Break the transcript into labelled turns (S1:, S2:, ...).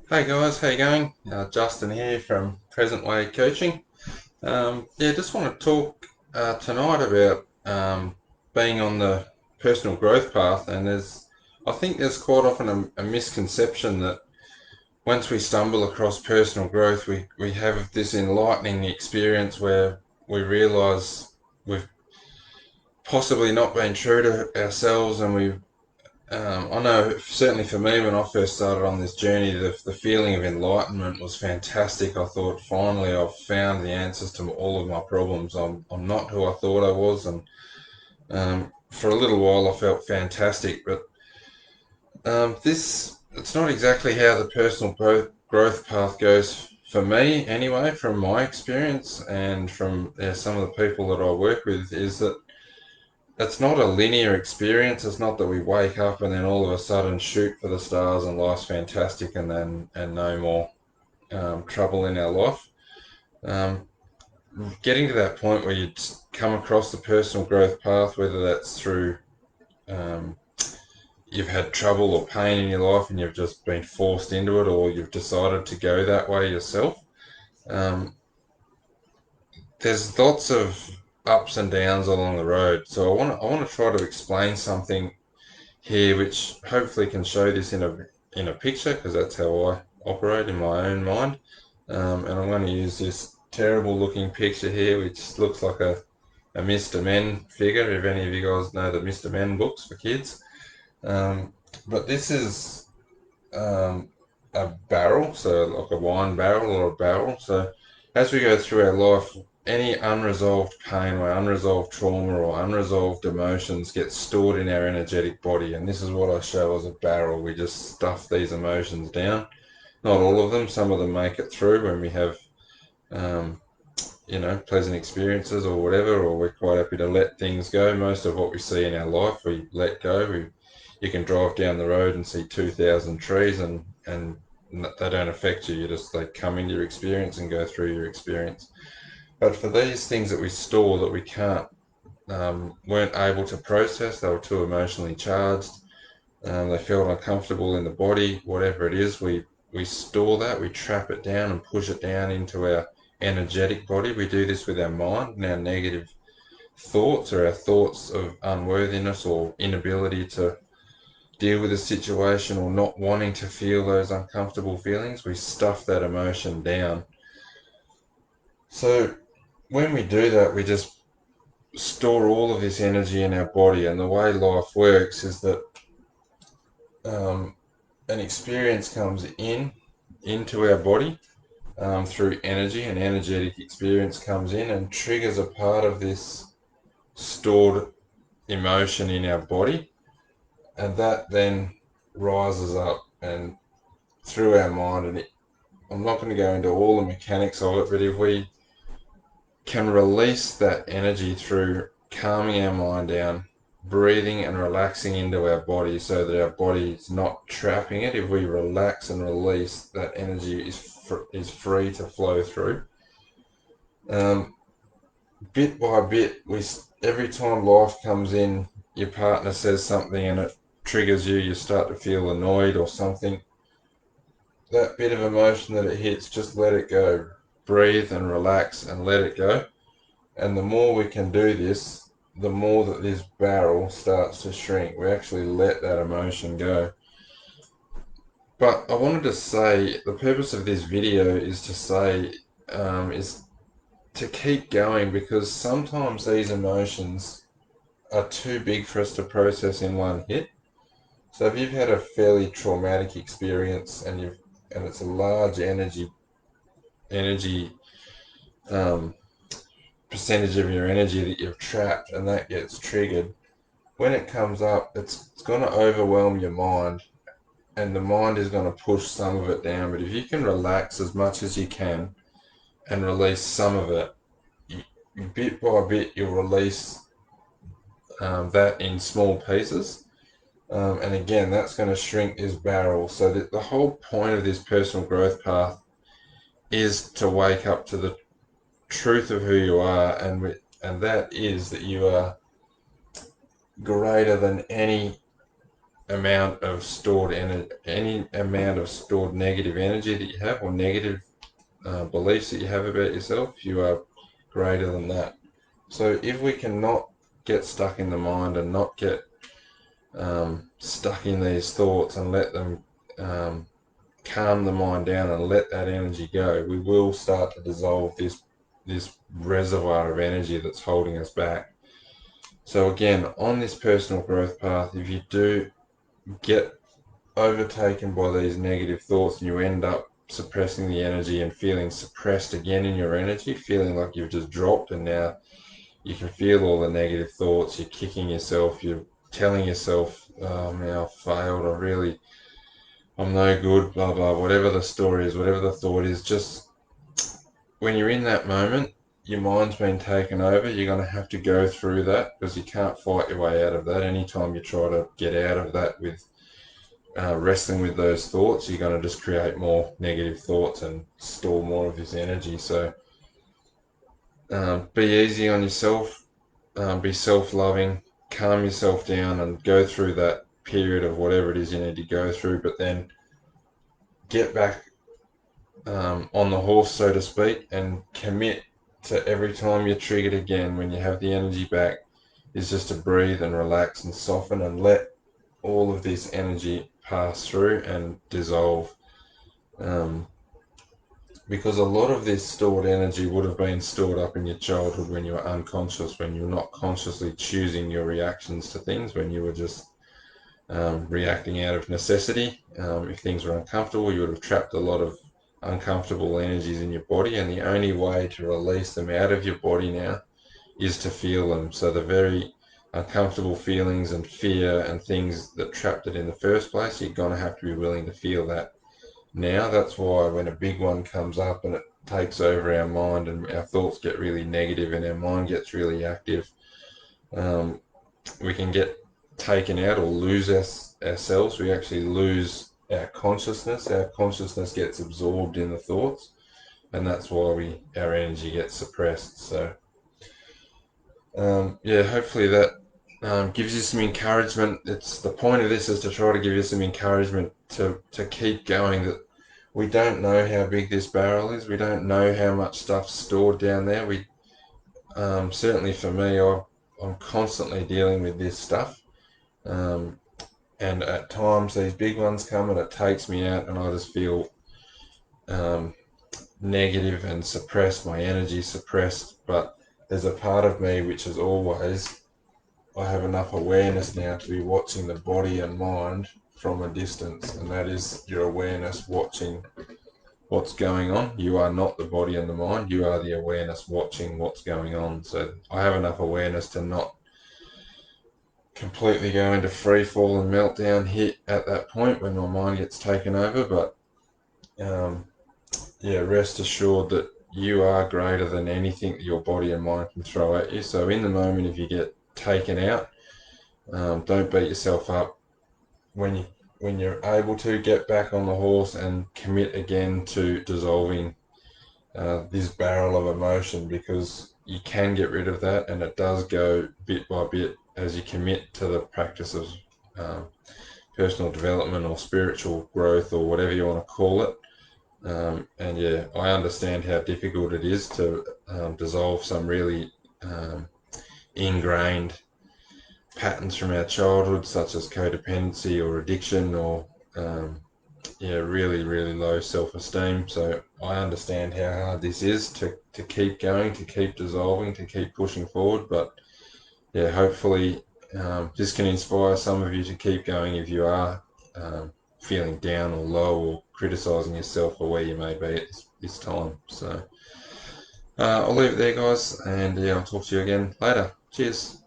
S1: Hey guys, how you going? Justin here from Present Way Coaching. Just want to talk tonight about being on the personal growth path, and I think there's quite often a misconception that once we stumble across personal growth, we have this enlightening experience where we realise we've possibly not been true to ourselves, and I know certainly for me when I first started on this journey, the feeling of enlightenment was fantastic. I thought finally I've found the answers to all of my problems. I'm not who I thought I was, and for a little while I felt fantastic. But this it's not exactly how the personal growth path goes for me anyway. From my experience and from some of the people that I work with, is that it's not a linear experience. It's not that we wake up and then all of a sudden shoot for the stars and life's fantastic and no more trouble in our life. Um, Getting to that point where you come across the personal growth path, whether that's through um, you've had trouble or pain in your life and you've just been forced into it, or you've decided to go that way yourself. Um, there's lots of ups and downs along the road. So I want to try to explain something here, which hopefully can show this in a picture because that's how I operate in my own mind. And I'm going to use this terrible looking picture here, which looks like a Mr. Men figure. If any of you guys know the Mr. Men books for kids, um, but this is um, a barrel, so like a wine barrel or a barrel. So as we go through our life, any unresolved pain or unresolved trauma or unresolved emotions get stored in our energetic body. And this is what I show as a barrel. We just stuff these emotions down. Not all of them. Some of them make it through when we have, um, pleasant experiences or whatever, or we're quite happy to let things go. Most of what we see in our life, we let go. You can drive down the road and see 2,000 trees and they don't affect you. You just, they come into your experience and go through your experience. But for these things that we store that we can't, weren't able to process, they were too emotionally charged, they felt uncomfortable in the body, whatever it is, we store that, we trap it down and push it down into our energetic body. We do this with our mind and our negative thoughts, or our thoughts of unworthiness or inability to deal with a situation, or not wanting to feel those uncomfortable feelings. We stuff that emotion down. So when we do that, we just store all of this energy in our body. And the way life works is that um, an experience comes into our body through energy. An energetic experience comes in and triggers a part of this stored emotion in our body, and that then rises up and through our mind. And I'm not going to go into all the mechanics of it, but if we can release that energy through calming our mind down, breathing and relaxing into our body so that our body is not trapping it. If we relax and release, that energy is free to flow through. Um, Bit by bit, every time life comes in, your partner says something and it triggers you. You start to feel annoyed or something. That bit of emotion that it hits, just let it go. Breathe and relax and let it go. And the more we can do this, the more that this barrel starts to shrink. We actually let that emotion go. But I wanted to say the purpose of this video is to say, is to keep going, because sometimes these emotions are too big for us to process in one hit. So if you've had a fairly traumatic experience and it's a large energy um, percentage of your energy that you've trapped, and that gets triggered, when it comes up, it's going to overwhelm your mind, and the mind is going to push some of it down. But if you can relax as much as you can and release some of it, you, bit by bit, you'll release that in small pieces. And again, that's going to shrink this barrel. So that the whole point of this personal growth path is to wake up to the truth of who you are, and that is that you are greater than any amount of stored energy, any amount of stored negative energy that you have, or negative beliefs that you have about yourself, you are greater than that. So if we can not get stuck in the mind and not get stuck in these thoughts and let them calm the mind down and let that energy go, we will start to dissolve this reservoir of energy that's holding us back. So again, on this personal growth path, if you do get overtaken by these negative thoughts and you end up suppressing the energy and feeling suppressed again in your energy, feeling like you've just dropped, and now you can feel all the negative thoughts, you're kicking yourself, you're telling yourself, oh man, I failed, I'm no good, blah blah, whatever the story is, whatever the thought is, just when you're in that moment, your mind's been taken over, you're going to have to go through that, because you can't fight your way out of that. Anytime you try to get out of that with wrestling with those thoughts, you're going to just create more negative thoughts and store more of this energy. So be easy on yourself, be self-loving, calm yourself down, and go through that period of whatever it is you need to go through, but then get back on the horse, so to speak, and commit to every time you're triggered again, when you have the energy back, is just to breathe and relax and soften and let all of this energy pass through and dissolve. Um, because a lot of this stored energy would have been stored up in your childhood when you were unconscious, when you were not consciously choosing your reactions to things, when you were just reacting out of necessity. If things were uncomfortable, you would have trapped a lot of uncomfortable energies in your body, and the only way to release them out of your body now is to feel them. So the very uncomfortable feelings and fear and things that trapped it in the first place, you're going to have to be willing to feel that now. That's why when a big one comes up and it takes over our mind and our thoughts get really negative and our mind gets really active, um, we can get taken out or lose ourselves. We actually lose our consciousness. Our consciousness gets absorbed in the thoughts, and that's why our energy gets suppressed. So yeah, hopefully that gives you some encouragement. It's the point of this is to try to give you some encouragement to keep going. That we don't know how big this barrel is. We don't know how much stuff's stored down there. We certainly for me, I'm constantly dealing with this stuff. Um, and at times these big ones come and it takes me out, and I just feel um, negative and suppressed, my energy suppressed. But there's a part of me which is always, I have enough awareness now to be watching the body and mind from a distance, and that is your awareness watching what's going on. You are not the body and the mind, you are the awareness watching what's going on. So I have enough awareness to not completely go into free fall and meltdown hit at that point when my mind gets taken over. But um, yeah, rest assured that you are greater than anything that your body and mind can throw at you. So in the moment, if you get taken out, don't beat yourself up. When you're able to, get back on the horse and commit again to dissolving this barrel of emotion, because you can get rid of that, and it does go bit by bit as you commit to the practice of um, personal development or spiritual growth or whatever you want to call it. And yeah, I understand how difficult it is to dissolve some really ingrained patterns from our childhood, such as codependency or addiction, or yeah, really, really low self-esteem. So I understand how hard this is to keep going, to keep dissolving, to keep pushing forward. But yeah, hopefully this can inspire some of you to keep going if you are feeling down or low or criticizing yourself for where you may be at this time. So I'll leave it there, guys, and yeah, I'll talk to you again later. Cheers.